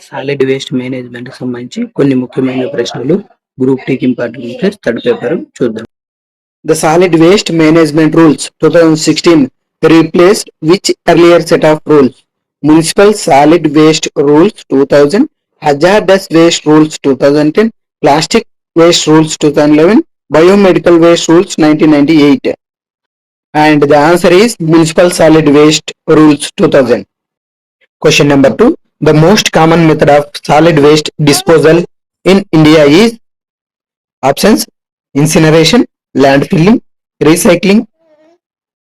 Solid waste management కి సంబంధించి కొన్ని ముఖ్యమైన ప్రశ్నలు గ్రూప్ టీ కి ఇంపార్టెంట్ థర్డ్ పేపర్ చూద్దాం. The solid waste management rules 2016 replaced which earlier set of rules? Municipal solid waste rules 2000, hazardous waste rules 2010, plastic waste rules 2011, biomedical waste rules 1998. And the answer is municipal solid waste rules 2000. Question number 2. The most common method of solid waste disposal in India is options: incineration, landfilling, recycling,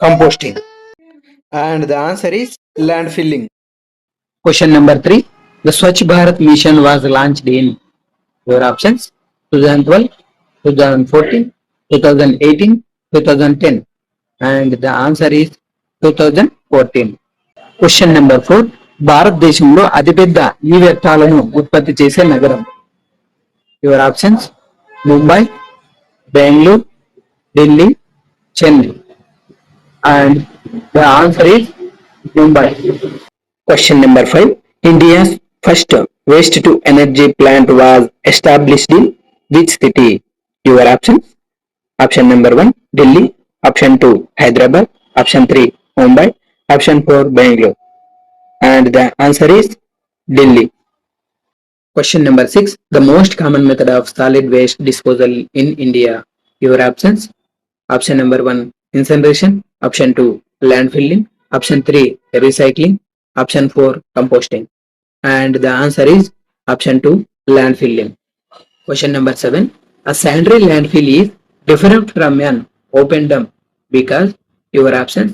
composting. And the answer is landfilling. Question number 3. The Swachh Bharat mission was launched in your options: 2012, 2014, 2018, 2010. And the answer is 2014. Question number 4. భారతదేశంలో అతిపెద్ద ఈ వ్యర్థాలను ఉత్పత్తి చేసే నగరం. Your options: Mumbai, Bengaluru, Delhi, Chennai. And the answer is Mumbai. Question number 5. India's first waste to energy plant was established in which city? Your options: option number 1 Delhi, option 2 Hyderabad, option 3 Mumbai, option 4 Bangalore. And the answer is Delhi. Question number 6. The most common method of solid waste disposal in India. Your options: option number 1 incineration, option 2 landfilling, option 3 recycling, option 4 composting. And the answer is option 2 landfilling. Question number 7. A secondary landfill is different from an open dump because. Your options: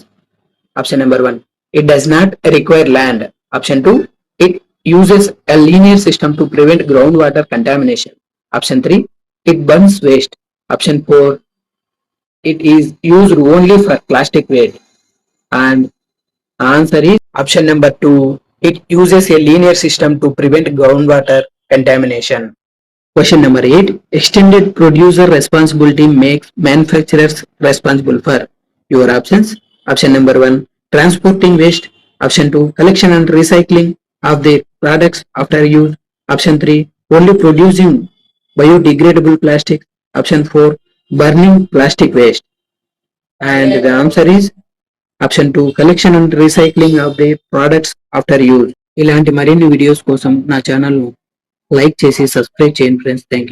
option number 1 it does not require land, option 2 it uses a linear system to prevent groundwater contamination, option 3 it burns waste, option 4 it is used only for plastic waste. And answer is option number 2 it uses a linear system to prevent groundwater contamination. Question number 8. Extended producer responsibility makes manufacturers responsible for. Your options: option number 1 transporting waste, option 2 collection and recycling of the products after use, option 3 only producing biodegradable plastics, option 4 burning plastic waste. And the answer is option 2 collection and recycling of the products after use. ఇలాంటి మరిన్ని videos కోసం నా channel like చేసి subscribe చేయండి friends. Thank you.